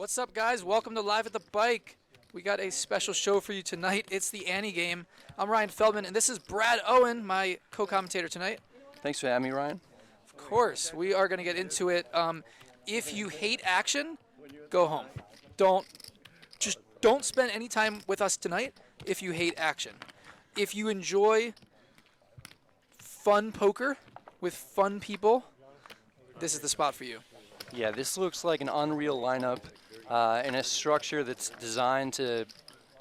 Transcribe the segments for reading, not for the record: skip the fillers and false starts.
What's up, guys? Welcome to Live at the Bike. We got a special show for you tonight. It's the Ante game. I'm Ryan Feldman, and this is Brad Owen, my co-commentator tonight. Thanks for having me, Ryan. Of course. We are going to get into it. If you hate action, go home. Don't spend any time with us tonight if you hate action. If you enjoy fun poker with fun people, this is the spot for you. Yeah, this looks like an unreal lineup and a structure that's designed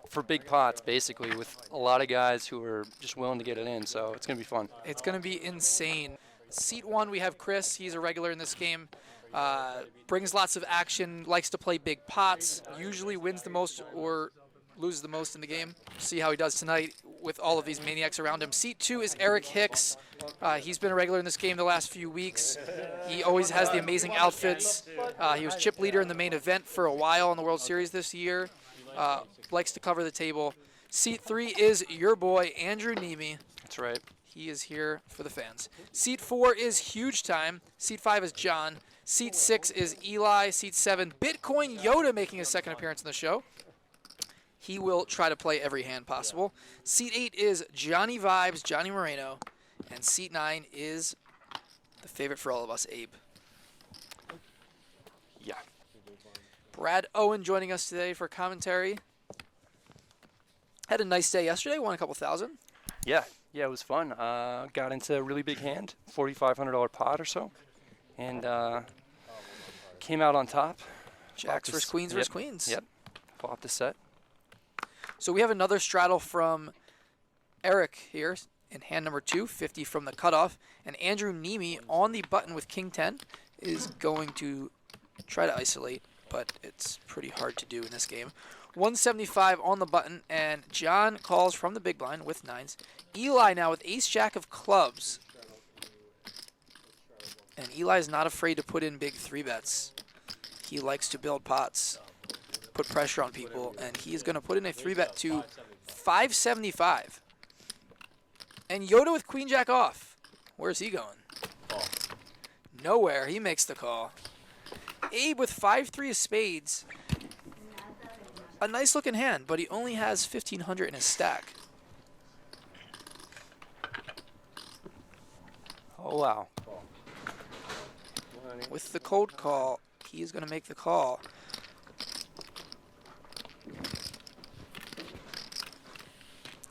for big pots, basically, with a lot of guys who are just willing to get it in, so it's going to be fun. It's going to be insane. Seat 1, we have Chris. He's a regular in this game. Brings lots of action, likes to play big pots, usually wins the most or loses the most in the game. See how he does tonight with all of these maniacs around him. Seat 2 is Eric Hicks. He's been a regular in this game the last few weeks. He always has the amazing outfits. He was chip leader in the main event for a while in the World Series this year. Likes to cover the table. Seat 3 is your boy, Andrew Nemi. That's right. He is here for the fans. Seat 4 is Huge Time. Seat 5 is John. Seat 6 is Eli. Seat 7, Bitcoin Yoda making his second appearance in the show. He will try to play every hand possible. Seat 8 is Johnny Vibes, Johnny Moreno. And Seat 9 is the favorite for all of us, Abe. Yeah. Brad Owen joining us today for commentary. Had a nice day yesterday, won a couple thousand. Yeah, it was fun. Got into a really big hand, $4,500 pot or so, and came out on top. Jacks versus Queens versus Queens. Yep, flopped the set. So we have another straddle from Eric here in hand number 2, 50 from the cutoff. And Andrew Nemi on the button with King 10 is going to try to isolate, but it's pretty hard to do in this game. 175 on the button, and John calls from the big blind with 9s. Eli now with ace-jack of clubs. And Eli is not afraid to put in big 3-bets. He likes to build pots, put pressure on people, and he is going to put in a 3-bet to 575. And Yoda with queen-jack off. Where's he going? Call. Nowhere. He makes the call. Abe with 5-3 of spades. A nice-looking hand, but he only has 1,500 in his stack. Oh, wow. Call. With the cold call, he is going to make the call.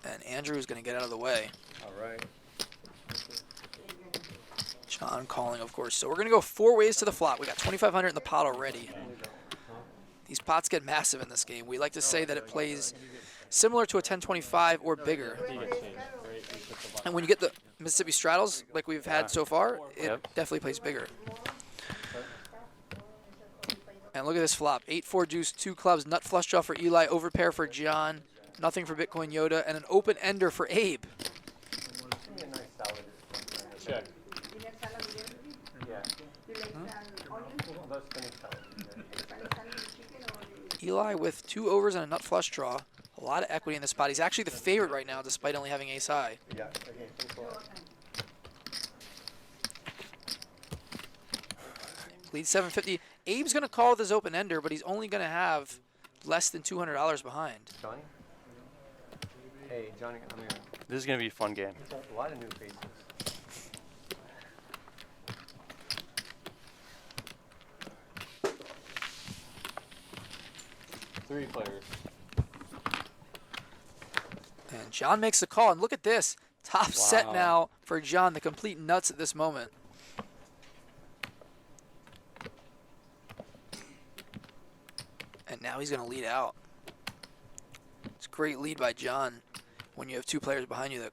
And Andrew is going to get out of the way. All right. John calling, of course. So we're going to go 4 ways to the flop. We got 2,500 in the pot already. These pots get massive in this game. We like to say that it plays similar to a 10-25 or bigger. And when you get the Mississippi straddles like we've had so far, it definitely plays bigger. And look at this flop. 8-4 deuce, 2 clubs, nut flush draw for Eli, overpair for John, nothing for Bitcoin Yoda, and an open ender for Abe. Check. Eli with 2 overs and a nut flush draw. A lot of equity in this spot. He's actually the favorite right now, despite only having ace high. Lead 750. Abe's going to call with his open ender, but he's only going to have less than $200 behind. Johnny? Hey, Johnny, I'm here. This is going to be a fun game. A lot of new faces. Three players. And John makes the call, and look at this. Top set now for John, the complete nuts at this moment. And now he's going to lead out. It's a great lead by John when you have 2 players behind you,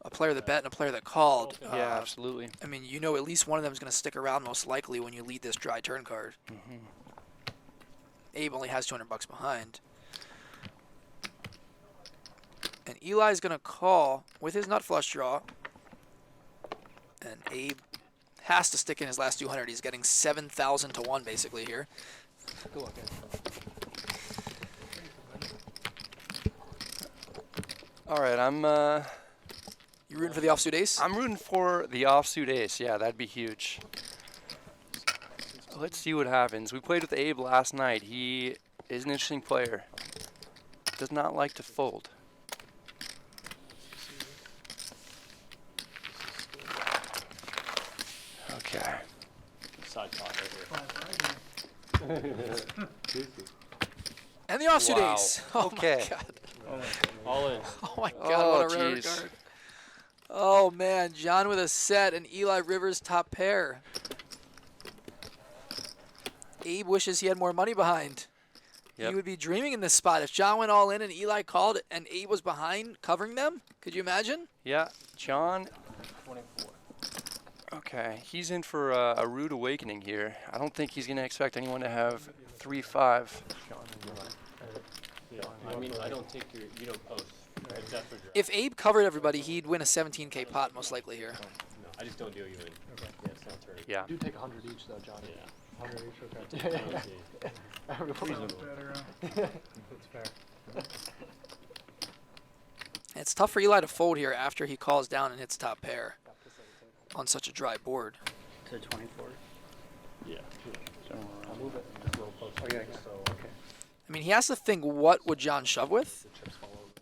a player that bet and a player that called. Yeah, absolutely. I mean, you know at least one of them is going to stick around most likely when you lead this dry turn card. Abe only has 200 bucks behind. And Eli's going to call with his nut flush draw. And Abe has to stick in his last 200. He's getting 7,000 to 1 basically here. Good luck, guys. All right, You rooting for the offsuit ace? I'm rooting for the offsuit ace. Yeah, that'd be huge. Let's see what happens. We played with Abe last night. He is an interesting player. Does not like to fold. Okay. Side talk right here. And the offsuit Wow. ace. Oh Okay. my god. All in. Oh my god, Oh, what a rare jeez. card. Oh man, John with a set and Eli Rivers top pair. Abe wishes he had more money behind. Yep. He would be dreaming in this spot. If John went all in and Eli called and Abe was behind covering them, could you imagine? Yeah, John. 24. Okay, he's in for a rude awakening here. I don't think he's going to expect anyone to have 3-5. Yeah. I mean, I don't take you don't post. Except for draft. If Abe covered everybody, he'd win a 17K pot most likely here. No, I just don't deal you in. Okay. Yeah, it's not turn. Yeah. You do take 100 each, though, Johnny. Yeah. 100 each, I okay. don't see. Reasonable. That's fair. It's tough for Eli to fold here after he calls down and hits top pair on such a dry board. To 24. Yeah. I'll move it. Just a little closer. Oh, yeah, so, okay. I mean, he has to think what would John shove with,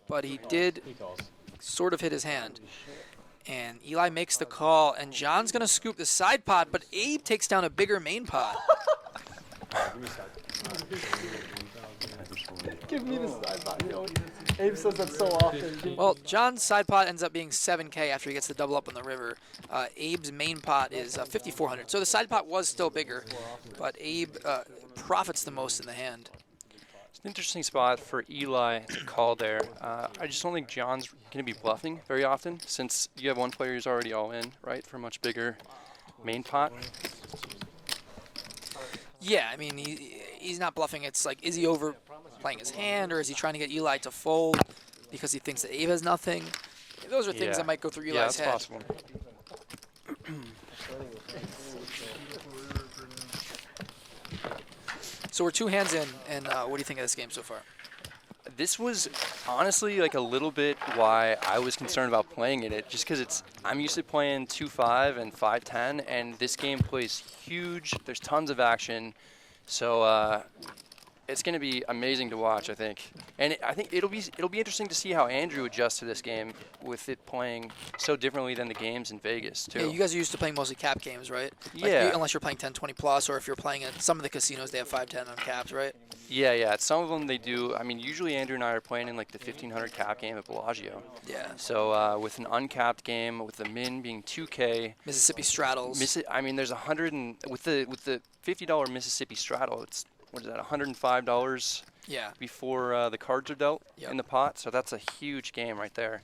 but he did He calls. sort of hit his hand. And Eli makes the call, and John's going to scoop the side pot, but Abe takes down a bigger main pot. Give me the side pot. You know, Abe says that so often. Well, John's side pot ends up being 7K after he gets the double up on the river. Abe's main pot is 5,400. So the side pot was still bigger, but Abe profits the most in the hand. It's an interesting spot for Eli to call there. I just don't think John's going to be bluffing very often since you have one player who's already all in, right, for a much bigger main pot. Yeah, I mean, he's not bluffing. It's like, is he overplaying his hand, or is he trying to get Eli to fold because he thinks that Abe has nothing? Those are things Yeah. that might go through Yeah, Eli's that's head. possible. So we're 2 hands in, and what do you think of this game so far? This was honestly like a little bit why I was concerned about playing it, just because I'm used to playing 2-5 and 5-10, and this game plays huge. There's tons of action, so it's going to be amazing to watch, I think. And I think it'll be interesting to see how Andrew adjusts to this game with it playing so differently than the games in Vegas too. Yeah, you guys are used to playing mostly cap games, right? Like, Yeah. Unless you're playing 10, 20 plus, or if you're playing at some of the casinos, they have 5, 10 on caps, right? Yeah. At some of them they do. I mean, usually Andrew and I are playing in like the 1,500 cap game at Bellagio. Yeah. So with an uncapped game, with the min being 2K, Mississippi straddles. I mean, there's with the $50 Mississippi straddle, it's what is that, $105 Yeah. before the cards are dealt Yep. in the pot. So that's a huge game right there.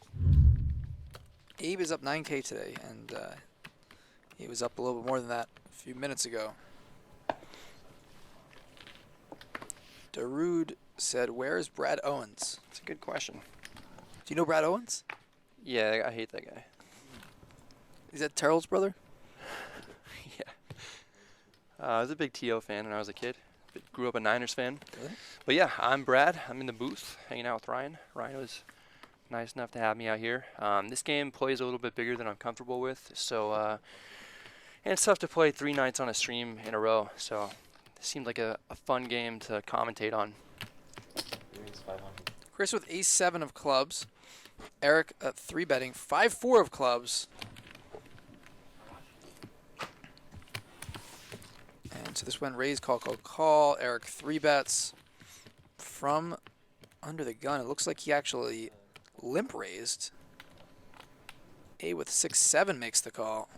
Abe is up 9K today, and he was up a little bit more than that a few minutes ago. Darude said, "Where's Brad Owens?" It's a good question. Do you know Brad Owens? Yeah, I hate that guy. Is that Terrell's brother? Yeah. I was a big T.O. fan when I was a kid. Grew up a Niners fan. Really? But yeah, I'm Brad. I'm in the booth hanging out with Ryan. Ryan was nice enough to have me out here. This game plays a little bit bigger than I'm comfortable with, so and it's tough to play 3 nights on a stream in a row. So it seemed like a fun game to commentate on. Chris with ace-7 of clubs. Eric 3-betting 5-4 of clubs. And so this went raise, call. Eric 3-bets from under the gun. It looks like he actually limp raised. A with 6-7 makes the call.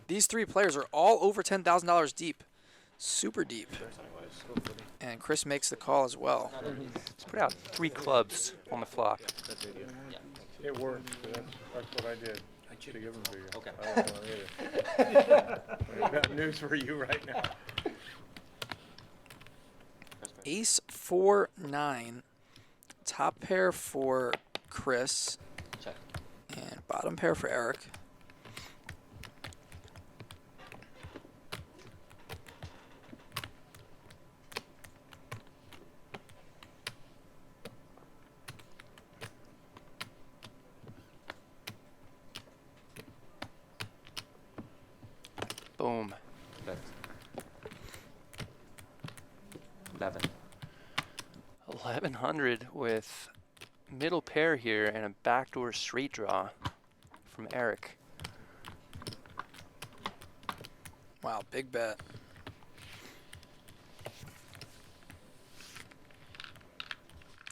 These 3 players are all over $10,000 deep. Super deep. And Chris makes the call as well. Let's put out 3 clubs on the flop. It worked. That's what I did. To give them to you. Okay. I don't know either. I've got news for you right now. Ace 4-9. Top pair for Chris. Check. And bottom pair for Eric. 700 with middle pair here and a backdoor straight draw from Eric. Wow, big bet.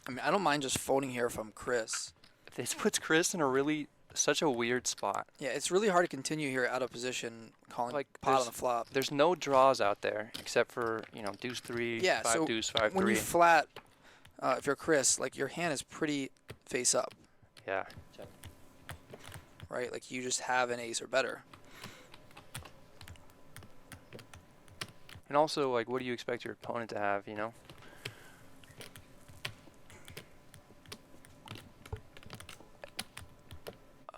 I mean, I don't mind just folding here if I'm Chris. This puts Chris in a really such a weird spot. Yeah, it's really hard to continue here out of position, calling Like, pot on there's- the flop. There's no draws out there except for, you know, deuce 3, Yeah, 5 so deuce, 5 when 3. you flat, if you're Chris, like your hand is pretty face up, Yeah. right? Like you just have an ace or better. And also, like, what do you expect your opponent to have, you know?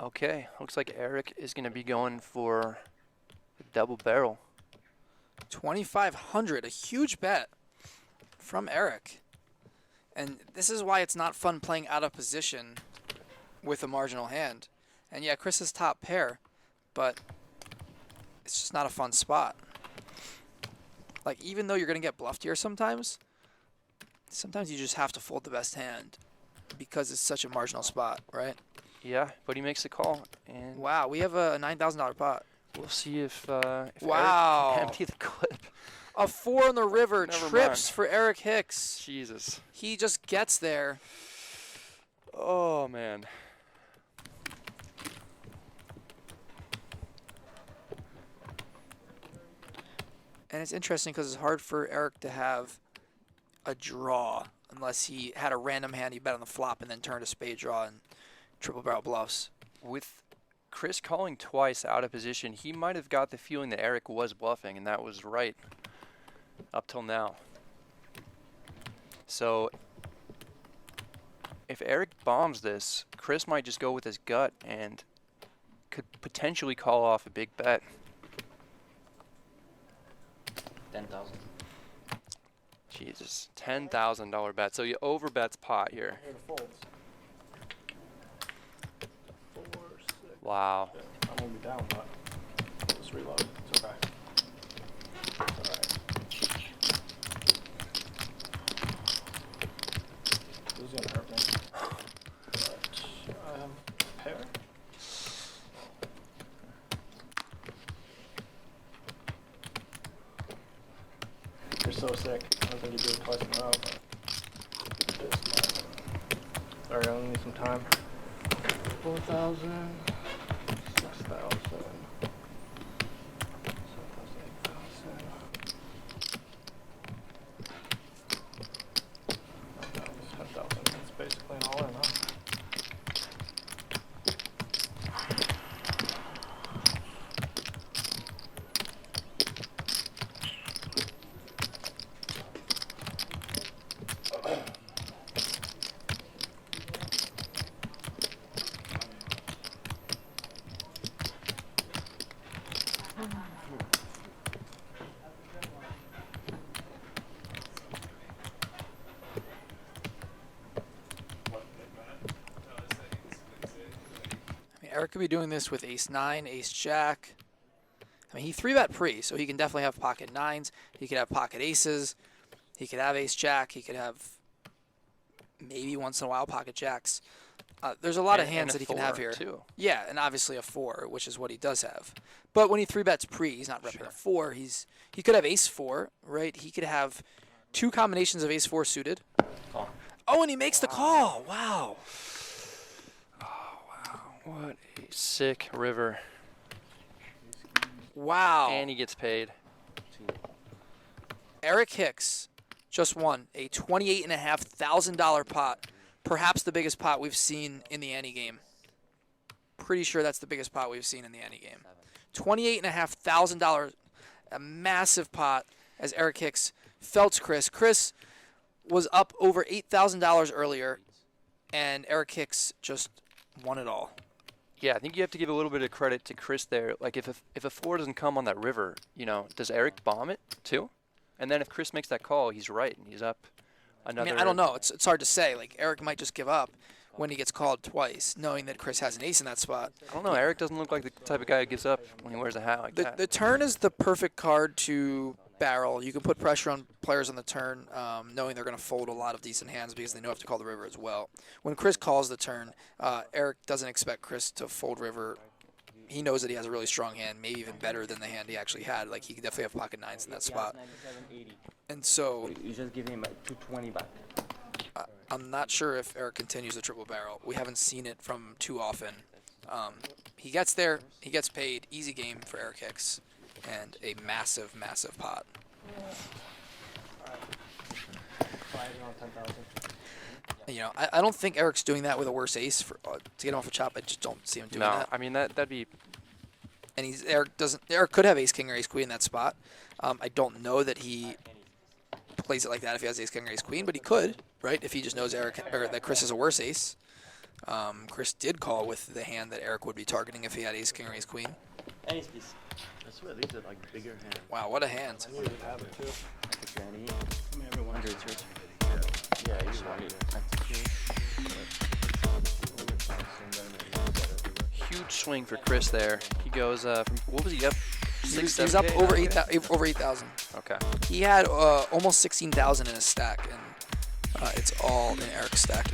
Okay, looks like Eric is going to be going for a double barrel. 2,500, a huge bet from Eric. And this is why it's not fun playing out of position with a marginal hand. And yeah, Chris is top pair, but it's just not a fun spot. Like, even though you're going to get bluffed here sometimes you just have to fold the best hand because it's such a marginal spot, right? Yeah, but he makes the call, and Wow, we have a $9,000 pot. we'll see if Wow. Eric can empty the clip. A 4 on the river, Never trips mind. for Eric Hicks. Jesus. He just gets there. Oh, man. And it's interesting because it's hard for Eric to have a draw unless he had a random hand he bet on the flop and then turned a spade draw and triple barrel bluffs. With Chris calling twice out of position, he might have got the feeling that Eric was bluffing, and that was right up till now. So if Eric bombs this, Chris might just go with his gut and could potentially call off a big bet. 10,000. Jesus, $10,000 bet. So you overbets pot here. Here the folds. 4, 6. Wow. I'm gonna be down, but let's reload. It's okay. It's alright. This is gonna hurt me. But I have a pair. You're so sick. I don't think you do it twice in a row, but sorry, I only need some time. 4,000, 6,000, 7,000, 8,000. That's 10,000. That's basically an all-in, huh? Eric could be doing this with ace-9, ace-jack. I mean, he 3-bet pre, so he can definitely have pocket nines. He could have pocket aces. He could have ace-jack. He could have maybe once in a while pocket jacks. There's a lot of And hands a that he can have 4 here. too. Yeah, and obviously a 4, which is what he does have. But when he 3-bets pre, he's not repping Sure. a 4. He could have ace-4, right? He could have two combinations of ace-4 suited. Call. Oh, and he makes the call. Wow. What a sick river. Wow. And he gets paid. Eric Hicks just won a $28,500 pot, perhaps the biggest pot we've seen in the Ante game. Pretty sure that's the biggest pot we've seen in the Ante game. $28,500, a massive pot as Eric Hicks felts Chris. Chris was up over $8,000 earlier, and Eric Hicks just won it all. Yeah, I think you have to give a little bit of credit to Chris there. Like, if a 4 doesn't come on that river, you know, does Eric bomb it too? And then if Chris makes that call, he's right, and he's up another. I mean, I don't know. It's hard to say. Like, Eric might just give up when he gets called twice, knowing that Chris has an ace in that spot. I don't know. Eric doesn't look like the type of guy who gives up when he wears a hat like that. The turn is the perfect card to barrel. You can put pressure on players on the turn, knowing they're going to fold a lot of decent hands because they know have to call the river as well. When Chris calls the turn, Eric doesn't expect Chris to fold river. He knows that he has a really strong hand, maybe even better than the hand he actually had. Like, he could definitely have pocket nines in that spot. And so You just give him 220 back. I'm not sure if Eric continues the triple barrel. We haven't seen it from too often. He gets there, he gets paid, easy game for Eric Hicks, and a massive, massive pot. You know, I don't think Eric's doing that with a worse ace for, to get him off a chop. I just don't see him doing No, that. I mean that'd be. And Eric could have ace king or ace queen in that spot. I don't know that he plays it like that if he has ace king or ace queen, but he could, right? If he just knows that Chris is a worse ace. Chris did call with the hand that Eric would be targeting if he had ace king or ace queen. Ace, please. I swear these are like bigger hands. Wow, what a hand! I would have it too. Yeah, he's right. Huge swing for Chris there. He goes from, what was he up? He was up over 8,000. Okay. He had almost 16,000 in his stack, and it's all in Eric's stack